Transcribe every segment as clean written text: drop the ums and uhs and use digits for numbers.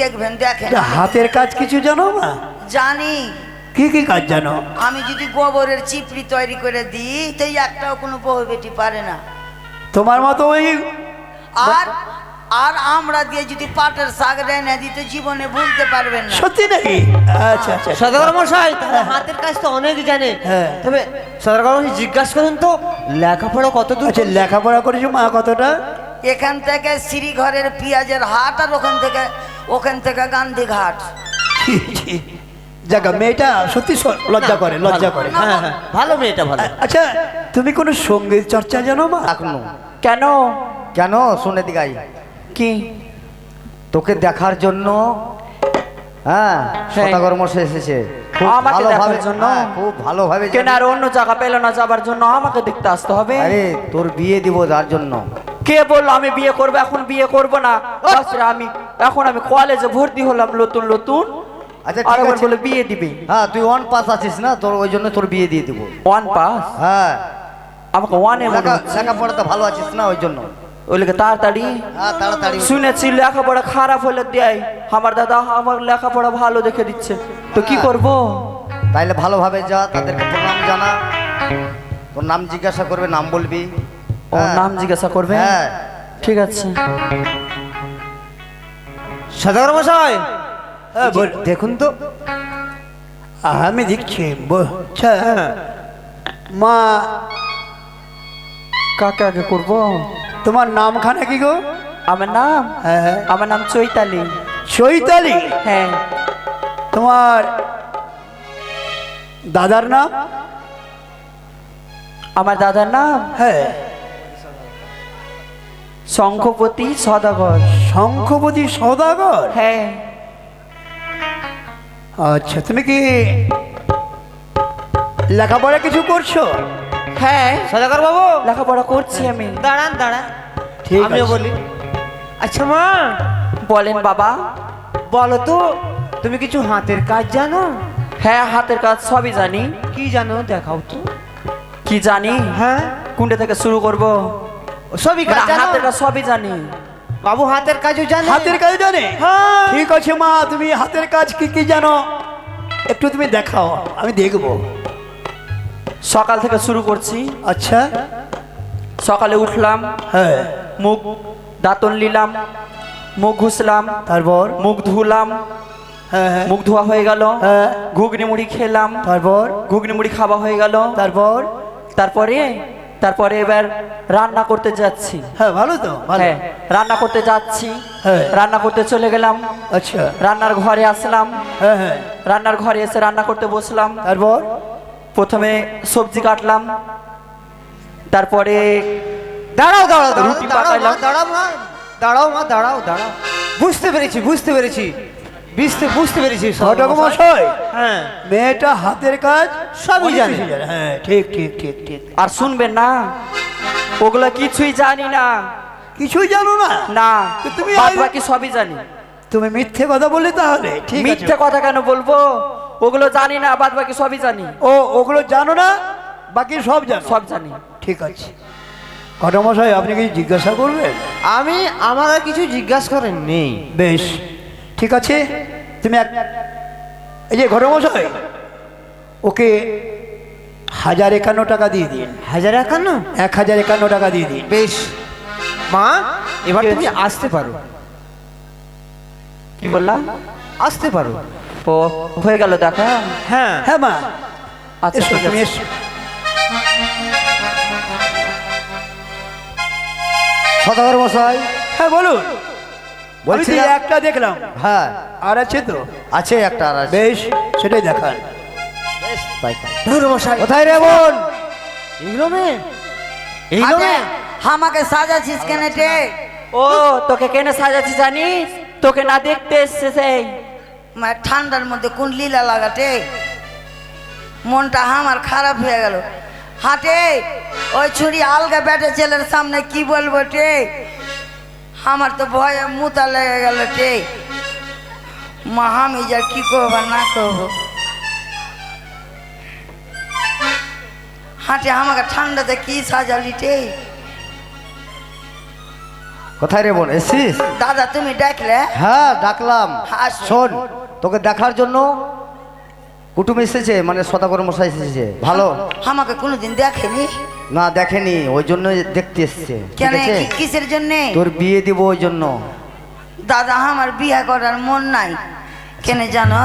দেখবেন, দেখেন হাতের কাজ কিছু জানো না? জানি। কি কি কাজ জানো? আমি যদি গোবরের চিপড়ি তৈরি করে দিই তো একটাও কোনো বউ বেটি পারে না। তোমার মতো ওই আর আর আমরা দিয়ে যদি পাটের শাক রেনে দিই তো জীবনে ভুলতে পারবেন না। সত্যি নাকি? আচ্ছা আচ্ছা। সদাগর মশাই তাহলে হাতের কাজ তো অনেক জানে। হ্যাঁ। তবে সদাগর মশাই জিজ্ঞাসা করুন তো লেখাপড়া কত দূর? আচ্ছা, লেখাপড়া করেছো মা কতটা? এখান থেকে শ্রীঘরের পেঁয়াজের হাট আর ওখান থেকে গান্ধী ঘাট। জায়গা মেয়েটা সত্যি লজ্জা করে, লজ্জা করে। হ্যাঁ হ্যাঁ, ভালো মেয়েটা ভালো। আচ্ছা, তুমি কোনো সঙ্গীত চর্চা জানো মা? এখনো কেন? কেন শুনে দিগাই কি? তোকে দেখার জন্য হ্যাঁ সদাগর মশাই এসেছে খুব আমাকে ভালোভাবে, দেখার জন্য? হ্যাঁ, খুব ভালোভাবে কেন আর অন্য জায়গা পেলো না যাবার জন্য আমাকে দেখতে আসতে হবে? আরে তোর বিয়ে দিব তার জন্য। কে বললো আমি বিয়ে করবো? এখন বিয়ে করবো না। বাচ্চারা আমি কলেজে ভর্তি হলাম নতুন নতুন। আচ্ছা আর ঠিক আবার আছে, বলে বিয়ে দিবে। হ্যাঁ তুই ওয়ান পাস আছিস না, তোর ওই জন্য তোর বিয়ে দিয়ে দিব। One pass? হ্যাঁ আমাকে ওয়ানে মনে হচ্ছে। লেখাপড়াতে ভালো আছিস না ওই জন্য। ওই লেগে তাড়াতাড়ি হ্যাঁ তাড়াতাড়ি শুনেছি লেখাপড়া খারাপ হলে দেয়। আমার দাদা আমার লেখাপড়া ভালো দেখে দিচ্ছে, তো কি করব? তাইলে ভালোভাবে যা, তাদেরকে প্রণাম জানা, তোর নাম জিজ্ঞাসা করবে, নাম বলবি। ও হ্যাঁ। নাম জিজ্ঞাসা করবে? হ্যাঁ ঠিক আছে। সদাগর মশাই হ্যাঁ বল। দেখুন তো। আমি দেখছি। আচ্ছা মা, কাকে আগে করবো? তোমার নামখানা কি গো? আমার নাম? হ্যাঁ। আমার নাম চৈতালি। চৈতালি? হ্যাঁ। তোমার দাদার নাম? আমার দাদার নাম হ্যাঁ। শঙ্খপতি সদাগর। শঙ্খপতি সওদাগর? হ্যাঁ। আচ্ছা, তুমি কি লেখাপড়া কিছু করছো? হ্যাঁ, সদাগর বাবু লেখাপড়া করছি আমি। দাঁড়ান দাঁড়ান, ঠিক আমিও আছে। বলি। আচ্ছা মা, বলেন বাবা। বলো তো তুমি কিছু হাতের কাজ জানো? হ্যাঁ, হাতের কাজ সবই জানি। কি জানো দেখাও তো। কি জানি? হ্যাঁ কোনটা থেকে শুরু করব? সবই কাজ জানো? হাতের কাজ সবই জানি। বাবু হাতের কাজও জানে? হাতের কাজ জানে? হ্যাঁ। ঠিক আছে মা, তুমি হাতের কাজ কি কি জানো একটু তুমি দেখাও, আমি দেখবো। সকাল থেকে শুরু করছি। আচ্ছা। সকালে উঠলাম, হ্যাঁ। মুখ দাঁতন নিলাম, মুখ ঘুষলাম, তারপর? মুখ ধুলাম। হ্যাঁ হ্যাঁ। মুখ ধোয়া হয়ে গেল। হ্যাঁ। ঘুগনি মুড়ি খেলাম। তারপর? ঘুগনি মুড়ি খাওয়া হয়ে গেল। তারপর? তারপরে এবার রান্না করতে যাচ্ছি। হ্যাঁ, ভালো তো, ভালো। হ্যাঁ, রান্না করতে যাচ্ছি। হ্যাঁ। রান্না করতে চলে গেলাম। আচ্ছা। রান্নার ঘরে আসলাম। হ্যাঁ হ্যাঁ। রান্নার ঘরে এসে রান্না করতে বসলাম। তারপর? প্রথমে সবজি কাটলাম, তারপরে দাঁড়াও দাঁড়াও দাঁড়াও রুটি দাঁড়াও মা, পাকাইলাম। দাঁড়াও মা, দাঁড়াও মা, দাঁড়াও দাঁড়াও। বুঝতে পেরেছি বুঝতে পেরেছি বুঝতে পেরেছি ঘটক মশাই, হ্যাঁ মেয়েটা হাতের কাজ সবই অনেক জানে। কিছু জানে। হ্যাঁ, ঠিক ঠিক ঠিক ঠিক। আর শুনবেন না, ওগুলো কিছুই জানি না। কিছুই জানো না? না, তো তুমি বাদ আগে- বাকি সবই জানি। তুমি মিথ্যে কথা বললে তাহলে? ঠিক আছে। মিথ্যে কথা কেন বলবো? ওগুলো জানি না, বাদ বাকি সবই জানি। ও, ওগুলো জানো না, বাকি সব জানো? সব জানি। ঠিক আছে। ঘটক মশাই, আপনি কি জিজ্ঞাসা করবেন? আমি আমার আর কিছু জিজ্ঞাসা করেন নেই। বেশ, ঠিক আছে। তুমি এই যে ঘটক মশাই, ওকে 1051 টাকা দিয়ে দিন। 1051? 1051 টাকা দিয়ে দিন। বেশ মা, এবার তুমি আসতে পারো, কি বললাম? আসতে পারো। ও, হয়ে গেল দেখা। হ্যাঁ হ্যাঁ মা, আচ্ছা, এসো, ঠিক তুমি আছে। এসো। সদাগর মশাই হ্যাঁ বলুন। বলছি বলছিলাম একটা দেখলাম, হ্যাঁ আর আছে তো? আছে একটা, আর আছে। বেশ, সেটাই দেখান। তাই কর। ধুর মশাই, কোথায় রে বোন? এইগুলো মেয়ে, এইগুলো আগে মেয়ে। আমাকে সাজাছিস কেন রে? ও, তোকে কেন সাজাচ্ছি জানিস? তোকে না দেখতে এসছে সেই। ঠান্ডার মধ্যে কোন লীলা লাগাতে মনটা আমার খারাপ হয়ে গেল। হাটে ওই ছুরি আলগা বেটে ছেলের সামনে কি বলবো টে, আমার তো ভয়ে মুতা লেগে গেল টে। মা আমি যা কি করবো না করবো। হাটে আমাকে ঠান্ডাতে কি সাজালি টে। কোথায় রে বোন, এসিস? দাদা তুমি ডাকলে? হ্যাঁ ডাকলাম। আসো। শোন, তোকে দেখার জন্য কুটুম এসেছে, মানে সদাগর মশাই এসেছে। ভালো আমাকে কোনোদিন দেখেনি। না, দেখেনি, ওই জন্য দেখতে এসছে। ঠিক কেন আছে, কিসের জন্যে? তোর বিয়ে দিব ওই জন্য। দাদা আমার বিয়ে করার মন নাই। কেন জানো,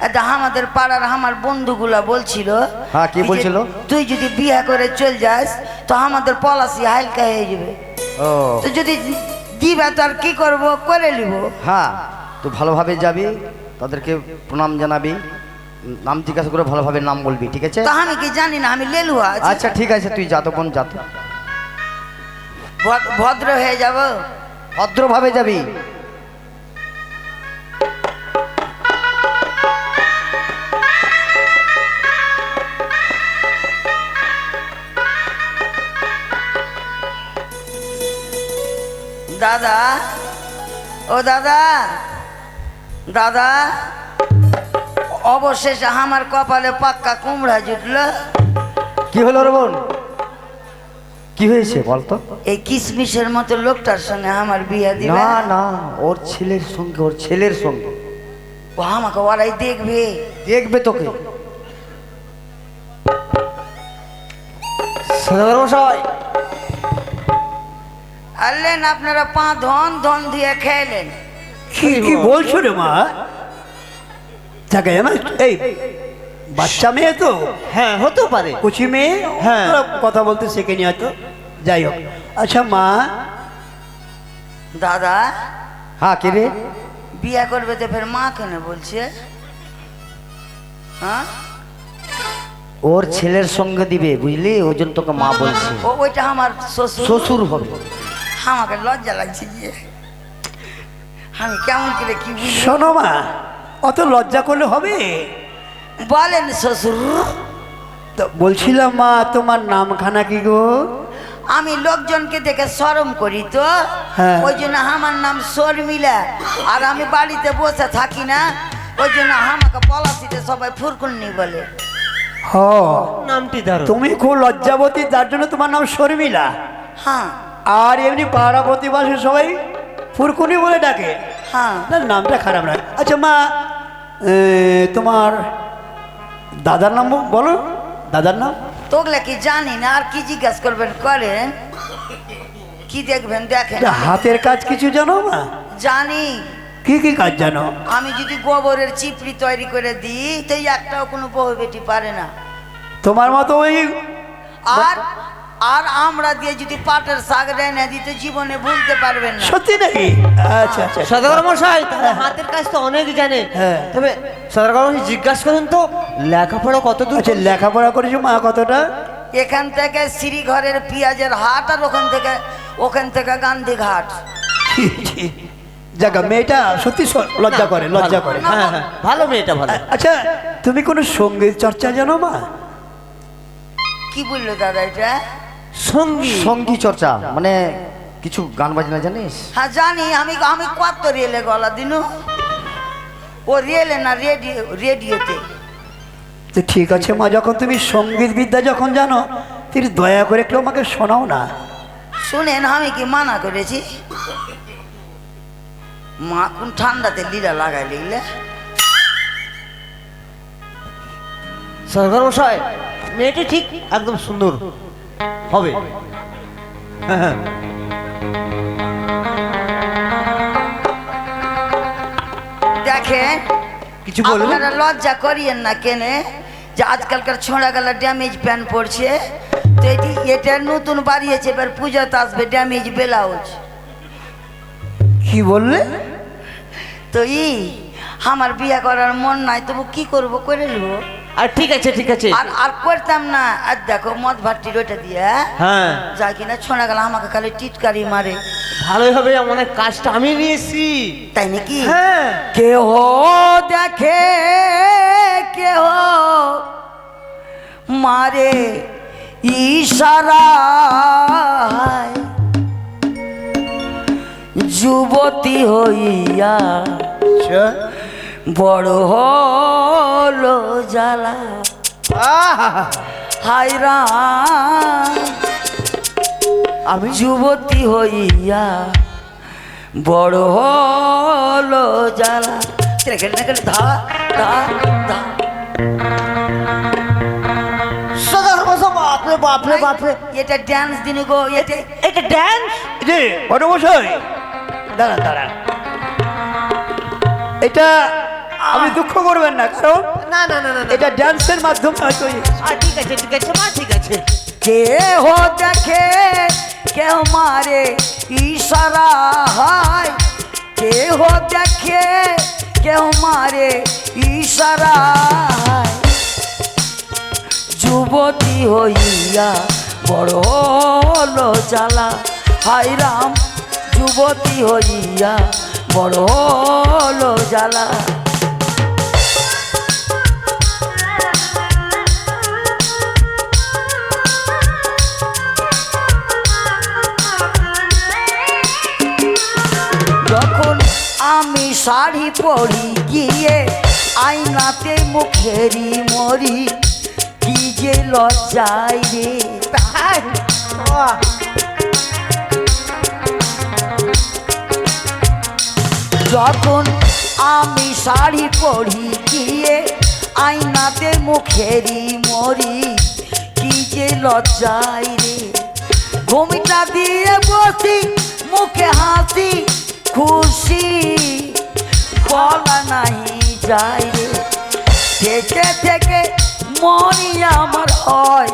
এটা আমাদের পাড়ার আমার বন্ধুগুলা বলছিল। হ্যাঁ, কি যে বলছিল? তুই যদি বিয়ে করে চল যাস তো আমাদের পলাশি হালকা হয়ে যাবে। ও তো যদি দিবা তো আর কি করবো, করে নিব। হ্যাঁ, তুই ভালোভাবে যাবি, তাদেরকে প্রণাম জানাবি, নাম জিজ্ঞাসা করে ভালোভাবে নাম বলবি। ঠিক আছে? তো আমি কি জানি না, আমি লেলুয়া আছি। আচ্ছা ঠিক আছে, তুই যা তো বোন, যা তো। ভদ্র হয়ে যাব। ভদ্রভাবে যাবি। দাদা, ও দাদা, দাদা, অবশেষে আমার কপালে পাক্কা কুমড়া জুটলো। কি হলো রে বোন, কি হয়েছে বলতো? এই কিসমিসের মতো লোকটার সঙ্গে আমার বিয়ে দিবে? না না, ওর ছেলের সঙ্গে, ওর ছেলের সঙ্গে। ও আমাকে ওরাই দেখবে। দেখবে তোকে। সদাগর মশাই, আনলেন আপনারা ধন ধন দিয়ে খেলেন। কি কি বলছো রে মা? যাকে আমার এই বাচ্চা মেয়ে তো, হ্যাঁ হতেও পারে। কুচি মেয়ে, হ্যাঁ। ওরা কথা বলতে শেখেনি হয়তো। যাই হোক, আচ্ছা মা, দাদা হ্যাঁ, কে রে? বিয়ে করবে তো ফের মা কেন বলছে? হ্যাঁ, ওর ছেলের সঙ্গে দিবে, বুঝলি, ওই জন্য তোকে মা বলছে। ওইটা আমার শ্বশুর। শ্বশুর হবে। আমাকে লজ্জা লাগছে গিয়ে, আমি কেমন করে কি বুঝি। শোনো মা, অত লজ্জা করলে হবে? বলেন শ্বশুর। তো বলছিলাম মা, তোমার নামখানা কি গো? আমি লোকজনকে দেখে শরম করি তো, হ্যাঁ। ওই জন্য আমার নাম শর্মিলা। আর আমি বাড়িতে বসে থাকি না, ওই জন্য আমাকে পলাশিতে সবাই ফুরকুন্নি বলে। হ, নামটি দারুণ। তুমি খুব লজ্জাবতী, তার জন্য তোমার নাম শর্মিলা। হ্যাঁ আর এমনি পাড়া প্রতিবাসী সবাই ফুরকুনি বলে ডাকে। হ্যাঁ। না, নামটা খারাপ নয়। আচ্ছা মা, তোমার দাদার নাম বলো, দাদার নাম? তোগলা কি জানি না, আর কি জিজ্ঞাসা করবেন করেন, কি দেখবেন দেখেন। এটা হাতের কাজ কিছু জানো মা? জানি। কি কি কাজ জানো? আমি যদি গোবরের চিপড়ি তৈরি করে দিই তো একটাও কোনো বউ বেটি পারে না। তোমার মতো ওই আর আর আমরা দিয়ে যদি পাটের শাক রেনে দিই তো জীবনে ভুলতে পারবেন না। সত্যি নাকি? আচ্ছা আচ্ছা। সদাগর মশাই, তাহলে হাতের কাজ তো অনেক জানে। হ্যাঁ। তবে সদাগর মশাই জিজ্ঞাসা করুন তো, লেখাপড়া কত দূর? আচ্ছা, লেখাপড়া করেছো মা কতটা? এখান থেকে শ্রীঘরের পেঁয়াজের হাট, আর ওখান থেকে গান্ধী ঘাট। জায়গা মেয়েটা সত্যি লজ্জা করে, লজ্জা করে। হ্যাঁ হ্যাঁ, ভালো মেয়েটা, ভালো। আচ্ছা, তুমি কোনো সঙ্গীত চর্চা জানো মা? কি বললো দাদা এটা? সঙ্গী? সঙ্গী চর্চা মানে কিছু গান বাজনা জানিস? হ্যাঁ জানি। আমি আমি কত রেলে গলা দিনু, ও রেলে না রেডিওতে। তো ঠিক আছে মা, যখন তুমি সঙ্গীত বিদ্যা যখন জানো, তুমি দয়া করে একটু আমাকে শোনাও না। শুনেন, আমি কি মানা করেছি? মা কোন ঠান্ডাতে লীলা লাগাই লিখলে। সদাগর মশাই, মেয়েটি ঠিক একদম সুন্দর হবে। হ্যাঁ হ্যাঁ। দেখেন, কিছু বলবেন? আপনারা লজ্জা করিয়েন না কেনে, যে আজকালকার ছোঁড়া গেলা ড্যামেজ প্যান্ট পরছে। তো এটা নতুন বাড়িয়েছে, এবার পূজাতে আসবে ড্যামেজ ব্লাউজ। কি বললে? তো আমার বিয়ে করার মন নাই, তবু কি করব, করে নেবো। আর ঠিক আছে, ঠিক আছে। আর আর করতাম না। আর দেখো মদ ভাটির ওইটা দিয়ে হ্যাঁ, যা কিনা ছোঁড়া গেলা আমাকে খালি টিটকারি মারে। ভালোই হবে, অনেক কাজটা আমি নিয়েছি। তাই নাকি? হ্যাঁ। কেহ দেখে কেহ মারে ইশারায়, যুবতী হইয়া বড় হলো জ্বালা। হায়রা আমি যুবতী হইয়া বড় হলো জ্বালা। ধা ধা ধা। বাপরে বাপরে বাপরে, এটা ড্যান্স দিনে গো, এটা ড্যান্স? যে ঘটমশাই দাঁড়ান দাঁড়ান, এটা আপনি দুঃখ করবেন না, কারণ না না না না না। এটা ড্যান্সের মাধ্যমে হয়তো ঠিক আছে ঠিক আছে মা, ঠিক আছে। কেহ দেখে কেউ মারে ইশারা হয়, কেহ দেখে কেউ মারে ইশারা হয়। যুবতী হইয়া বড় হলো জ্বালা, হাই রাম যুবতী হইয়া বড় হলো জ্বালা। যখন আমি শাড়ি পরি গিয়ে আয়নাতে মুখেরি মরি, কি যে লজ্জায় রে। যখন আমি শাড়ি পরি গিয়ে আয়নাতে মুখেরি মরি, কি যে লজ্জায় রে। ঘুমিটা দিয়ে বসি মুখে হাসি খুশি, বলা নাহি যায় রে। থেকে থেকে মনি আমার হয়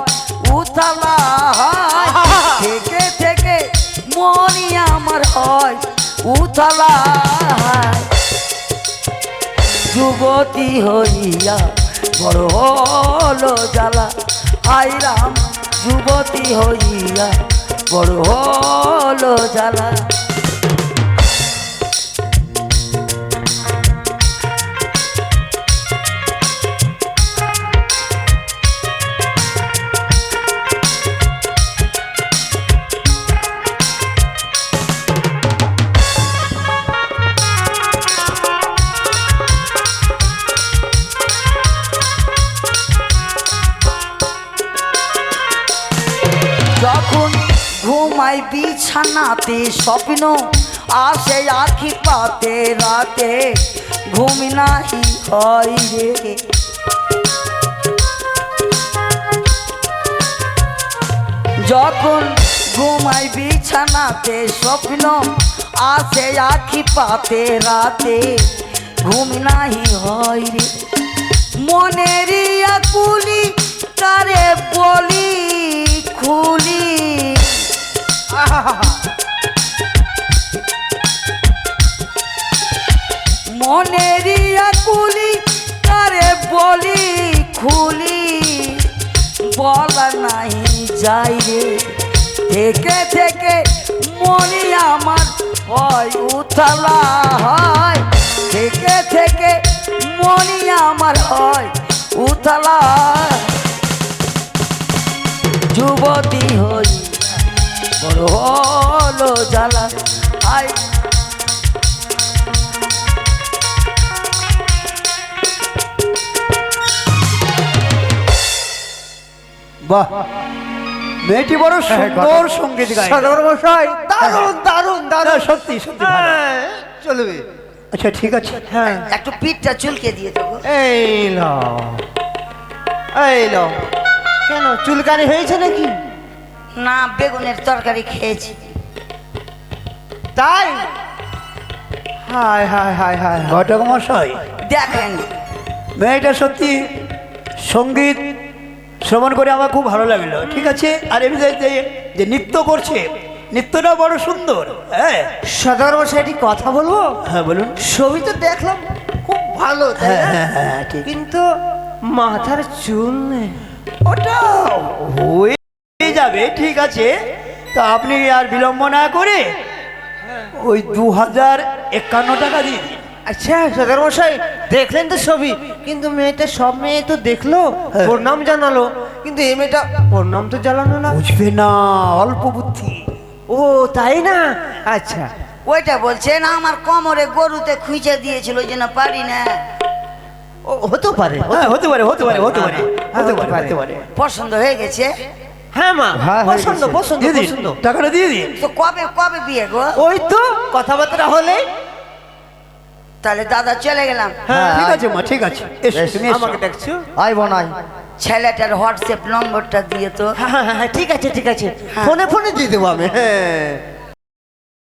উতলা হয়, থেকে থেকে মনি আমার হয় উতলা হয়। যুবতী হইয়া বড় হলো জ্বালা, হাই রাম যুবতী হইয়া বড় হলো জ্বালা। যখন ঘুমাই বিছানাতে স্বপ্ন আসে আখি পাতে রাতে, ঘুম নাহি হয় রে। যখন ঘুমাই বিছানাতে স্বপ্ন আসে আখি পাতে রাতে, ঘুম নাহি হয় রে। মনেরই আকুলি কারে বলি খুলি, মনেরই আকুলি কারে বলি খুলি, বলা নাহি যাই রে। থেকে থেকে মনি আমার হয় উতলা হয়, থেকে থেকে মনি আমার হয় উতলা। যুবতী হই বড় হলো জ্বালা, আই বাহ, মেয়েটি বড় সুন্দর সঙ্গীত গায়। সদর মশাই দারুণ দারুণ দারুণ, সত্যি সত্যি ভালো। হ্যাঁ, চলবে। আচ্ছা ঠিক আছে, হ্যাঁ, একটু পিঠটা চুলকে দিয়ে দেবো। এই লো এই লো। কেন চুলকানি হয়েছে নাকি? না, বেগুনের তরকারি খেয়েছি। তাই? হায় হায় হায় হায়। ঘটক মশাই, দেখেন মেয়েটা সত্যি সঙ্গীত শ্রবণ করে আমার খুব ভালো লাগলো। ঠিক আছে, আর এমনি যে নৃত্য করছে, নৃত্যটা বড় সুন্দর। হ্যাঁ সদর মশাইটি কথা বলবো? হ্যাঁ বলুন। ছবি তো দেখলাম খুব ভালো, তাই হ্যাঁ না? হ্যাঁ হ্যাঁ ঠিক। কিন্তু মাথার চুল নেই। ওটা হয়ে যাবে, ঠিক আছে। তা আপনি আর বিলম্ব না করে ওই 2051 টাকা দিন। আচ্ছা সদর মশাই, দেখলেন তো ছবি, কিন্তু মেয়েটা সব মেয়ে তো দেখলো, প্রণাম জানালো, কিন্তু এই মেয়েটা প্রণাম তো জানালো না। বুঝবে না, অল্প বুদ্ধি। ও তাই না? আচ্ছা ওইটা বলছেন আমার কোমরে গরুতে খুঁজে দিয়েছিল, ওই জন্য পারি না। ও হতে পারে, হ্যাঁ হতে পারে হতে পারে হতে পারে হতে পারে হতে পারে। পছন্দ হয়ে গেছে। হ্যাঁ মা, হ্যাঁ, হয়ে পছন্দ গেছে। পছন্দ দিয়ে দিন পছন্দ। টাকাটা দিয়ে দিন। তো কবে কবে বিয়ে গো? ওই তো কথাবার্তা হলে। তাহলে দাদা চলে গেলাম। হ্যাঁ, ঠিক আছে মা, ঠিক আছে, এসো বেশ, তুমি এসো। আমাকে দেখছো? আয় বোন আয়। ছেলেটার হোয়াটসঅ্যাপ নম্বরটা দিয়ে তো। হ্যাঁ হ্যাঁ হ্যাঁ, ঠিক আছে ঠিক আছে, ফোনে ফোনে দিয়ে দেবো আমি। হ্যাঁ